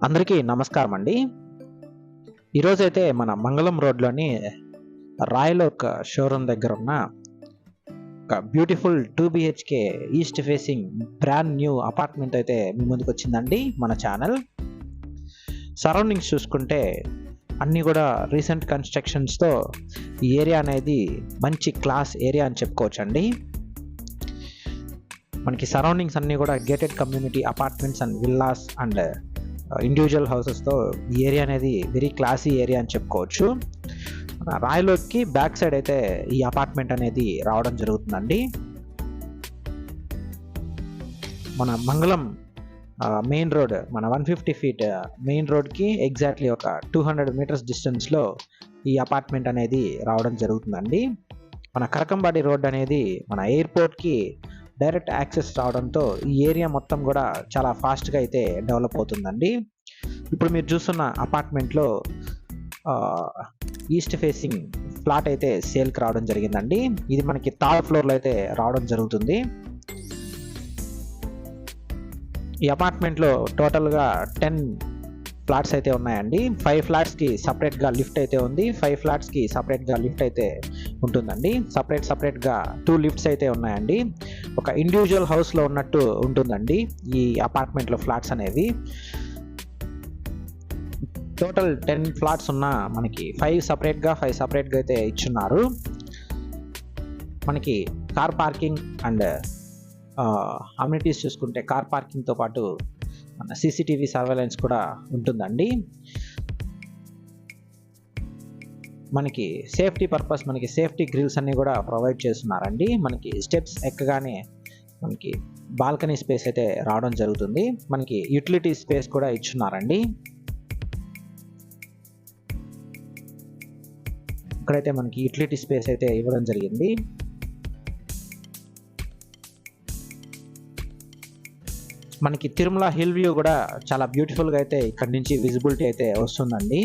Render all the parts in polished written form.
అందరికీ నమస్కారం అండి. ఈరోజైతే మన మంగళం రోడ్లోని రాయల్ ఓక్ షోరూమ్ దగ్గర ఉన్న ఒక beautiful 2 BHK east facing brand new apartment అయితే మీ ముందుకు వచ్చిందండి మన ఛానల్. సరౌండింగ్స్ చూసుకుంటే అన్నీ కూడా రీసెంట్ కన్స్ట్రక్షన్స్తో ఈ ఏరియా అనేది మంచి క్లాస్ ఏరియా అని చెప్పుకోవచ్చండి. మనకి సరౌండింగ్స్ అన్నీ కూడా gated community apartments and villas and individual హౌసెస్తో ఈ ఏరియా అనేది వెరీ క్లాసీ ఏరియా అని చెప్పుకోవచ్చు. రాయల్ ఓక్కి బ్యాక్ సైడ్ అయితే ఈ అపార్ట్మెంట్ అనేది రావడం జరుగుతుందండి. మన మంగళం మెయిన్ రోడ్, మన 150 ఫీట్ మెయిన్ రోడ్కి ఎగ్జాక్ట్లీ ఒక 200 మీటర్స్ డిస్టెన్స్లో ఈ అపార్ట్మెంట్ అనేది రావడం జరుగుతుందండి. మన కరకంబాడి రోడ్ అనేది మన ఎయిర్పోర్ట్కి డైరెక్ట్ యాక్సెస్ రావడంతో ఈ ఏరియా మొత్తం కూడా చాలా ఫాస్ట్గా అయితే డెవలప్ అవుతుందండి. ఇప్పుడు మీరు చూస్తున్న అపార్ట్మెంట్లో ఈస్ట్ ఫేసింగ్ ఫ్లాట్ అయితే సేల్కి రావడం జరిగిందండి. ఇది మనకి థర్డ్ ఫ్లోర్లో అయితే రావడం జరుగుతుంది. ఈ అపార్ట్మెంట్లో టోటల్గా 10 ఫ్లాట్స్ అయితే ఉన్నాయండి. 5 ఫ్లాట్స్కి సపరేట్గా లిఫ్ట్ అయితే ఉంది. 5 ఫ్లాట్స్కి సపరేట్గా లిఫ్ట్ అయితే ఉంటుందండి. సపరేట్గా 2 లిఫ్ట్స్ అయితే ఉన్నాయండి. ఒక ఇండివిజువల్ హౌస్లో ఉన్నట్టు ఉంటుందండి ఈ అపార్ట్మెంట్లో ఫ్లాట్స్ అనేవి. టోటల్ 10 ఫ్లాట్స్ ఉన్న మనకి 5 సపరేట్గా అయితే ఇచ్చున్నారు. మనకి కార్ పార్కింగ్ అండ్ అమ్యూనిటీస్ చూసుకుంటే కార్ పార్కింగ్తో పాటు మన CCTV సర్వేలెన్స్ కూడా ఉంటుందండి. మనకి సేఫ్టీ పర్పస్ మనకి సేఫ్టీ గ్రిల్స్ అన్నీ కూడా ప్రొవైడ్ చేస్తున్నారండి. మనకి స్టెప్స్ ఎక్కగానే మనకి బాల్కనీ స్పేస్ అయితే రావడం జరుగుతుంది. మనకి యూటిలిటీ స్పేస్ కూడా ఇచ్చున్నారండి. ఇక్కడైతే మనకి యూటిలిటీ స్పేస్ అయితే ఇవ్వడం జరిగింది. మనకి తిరుమల హిల్ వ్యూ కూడా చాలా బ్యూటిఫుల్గా అయితే ఇక్కడ నుంచి విజిబిలిటీ అయితే వస్తుందండి.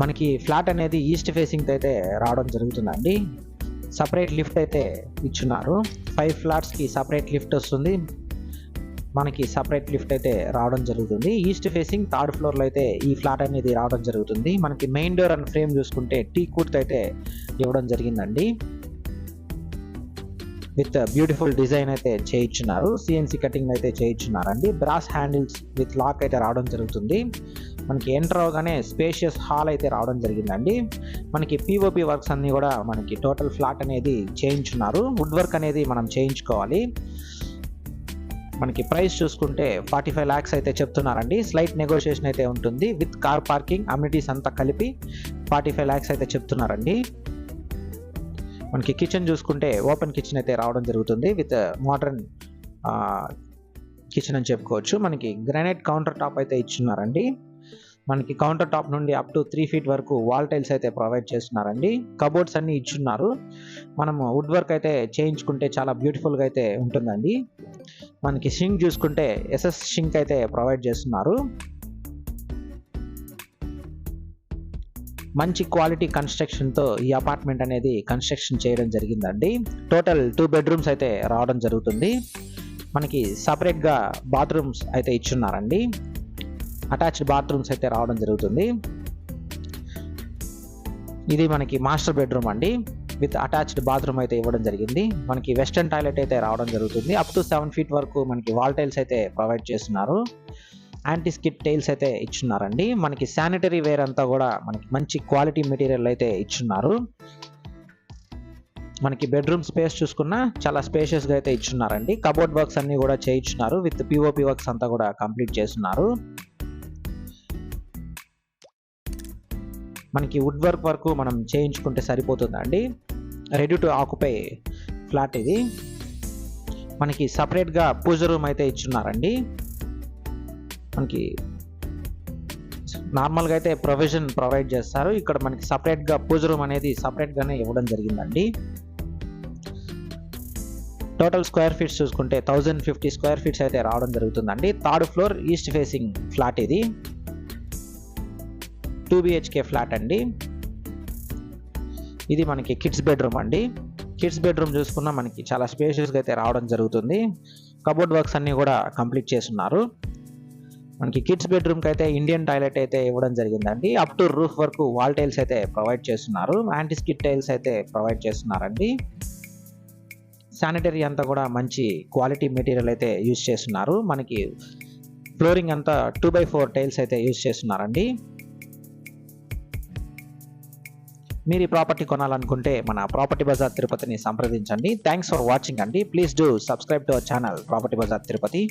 మనకి ఫ్లాట్ అనేది ఈస్ట్ ఫేసింగ్ అయితే రావడం జరుగుతుందండి. సపరేట్ లిఫ్ట్ అయితే ఇచ్చున్నారు. 5 ఫ్లాట్స్కి సపరేట్ లిఫ్ట్ వస్తుంది. మనకి సపరేట్ లిఫ్ట్ అయితే రావడం జరుగుతుంది. ఈస్ట్ ఫేసింగ్ థర్డ్ ఫ్లోర్లో అయితే ఈ ఫ్లాట్ అనేది రావడం జరుగుతుంది. మనకి మెయిన్ డోర్ అండ్ ఫ్రేమ్ చూసుకుంటే టీకుడ్ అయితే ఇవ్వడం జరిగిందండి. విత్ బ్యూటిఫుల్ డిజైన్ అయితే చేయించున్నారు. CNC కటింగ్ అయితే చేయించున్నారండి. బ్రాస్ హ్యాండిల్స్ విత్ లాక్ అయితే రావడం జరుగుతుంది. మనకి ఎంటర్ అవగానే స్పేషియస్ హాల్ అయితే రావడం జరిగిందండి. మనకి POP వర్క్స్ అన్నీ కూడా మనకి టోటల్ ఫ్లాట్ అనేది చేయించున్నారు. వుడ్ వర్క్ అనేది మనం చేయించుకోవాలి. మనకి ప్రైస్ చూసుకుంటే 45 lakhs అయితే చెప్తున్నారండి. స్లైట్ నెగోషియేషన్ అయితే ఉంటుంది. విత్ కార్ పార్కింగ్ అమ్యూనిటీస్ అంతా కలిపి 45 lakhs అయితే చెప్తున్నారండి. మనకి కిచెన్ చూసుకుంటే ఓపెన్ కిచెన్ అయితే రావడం జరుగుతుంది. విత్ మోడర్న్ కిచెన్ అని చెప్పుకోవచ్చు. మనకి గ్రానైట్ కౌంటర్ టాప్ అయితే ఇచ్చున్నారండి. మనకి కౌంటర్ టాప్ నుండి అప్ టు 3 feet వరకు వాల్ టైల్స్ అయితే ప్రొవైడ్ చేస్తున్నారండి. కబోర్డ్స్ అన్ని ఇచ్చున్నారు. మనము వుడ్ వర్క్ అయితే చేయించుకుంటే చాలా బ్యూటిఫుల్గా అయితే ఉంటుందండి. మనకి షింక్ చూసుకుంటే SS షింక్ అయితే ప్రొవైడ్ చేస్తున్నారు. మంచి క్వాలిటీ కన్స్ట్రక్షన్తో ఈ అపార్ట్మెంట్ అనేది కన్స్ట్రక్షన్ చేయడం జరిగిందండి. టోటల్ 2 bedrooms అయితే రావడం జరుగుతుంది. మనకి సపరేట్గా బాత్రూమ్స్ అయితే ఇచ్చున్నారండి. అటాచ్డ్ బాత్రూమ్స్ అయితే రావడం జరుగుతుంది. ఇది మనకి మాస్టర్ బెడ్రూమ్ అండి. విత్ అటాచ్డ్ బాత్రూమ్ అయితే ఇవ్వడం జరిగింది. మనకి వెస్టర్న్ టాయిలెట్ అయితే రావడం జరుగుతుంది. అప్ టు 7 feet వరకు మనకి వాల్ టైల్స్ అయితే ప్రొవైడ్ చేస్తున్నారు. యాంటీ స్కిడ్ టైల్స్ అయితే ఇచ్చున్నారండి. మనకి శానిటరీ వేర్ అంతా కూడా మనకి మంచి క్వాలిటీ మెటీరియల్ అయితే ఇచ్చున్నారు. మనకి బెడ్రూమ్ స్పేస్ చూసుకున్నా చాలా స్పేషియస్గా అయితే ఇచ్చున్నారండి. కబోర్డ్ వర్క్స్ అన్నీ కూడా చేయించున్నారు. విత్ POP వర్క్స్ అంతా కూడా కంప్లీట్ చేస్తున్నారు. మనకి వుడ్ వర్క్ వరకు మనం చేయించుకుంటే సరిపోతుందండి. రెడీ టు ఆక్యుపై ఫ్లాట్ ఇది. మనకి సపరేట్గా పూజ రూమ్ అయితే ఇచ్చున్నారండి. మనకి నార్మల్గా అయితే ప్రొవిజన్ ప్రొవైడ్ చేస్తారు. ఇక్కడ మనకి సపరేట్గా పూజ రూమ్ అనేది సపరేట్గానే ఇవ్వడం జరిగిందండి. టోటల్ స్క్వేర్ ఫీట్స్ చూసుకుంటే 1050 స్క్వేర్ ఫీట్స్ అయితే రావడం జరుగుతుందండి. Third floor east facing flat ఇది. 2 BHK ఫ్లాట్ అండి. ఇది మనకి కిడ్స్ బెడ్రూమ్ అండి. కిడ్స్ బెడ్రూమ్ చూసుకున్నా మనకి చాలా స్పేషియస్గా అయితే రావడం జరుగుతుంది. కబోర్డ్ వర్క్స్ అన్నీ కూడా కంప్లీట్ చేస్తున్నారు. మనకి కిడ్స్ బెడ్రూమ్కి అయితే ఇండియన్ టాయిలెట్ అయితే ఇవ్వడం జరిగిందండి. అప్ టు రూఫ్ వరకు వాల్ టైల్స్ అయితే ప్రొవైడ్ చేస్తున్నారు. యాంటీ స్కిడ్ టైల్స్ అయితే ప్రొవైడ్ చేస్తున్నారండి. శానిటరీ అంతా కూడా మంచి క్వాలిటీ మెటీరియల్ అయితే యూజ్ చేస్తున్నారు. మనకి ఫ్లోరింగ్ అంతా 2x4 టైల్స్ అయితే యూజ్ చేస్తున్నారండి. మీరు ఈ ప్రాపర్టీ కొనాలనుకుంటే మన ప్రాపర్టీ బజార్ తిరుపతిని సంప్రదించండి. థ్యాంక్స్ ఫర్ వాచింగ్ అండి. Please do subscribe to our channel property bazaar Tirupati.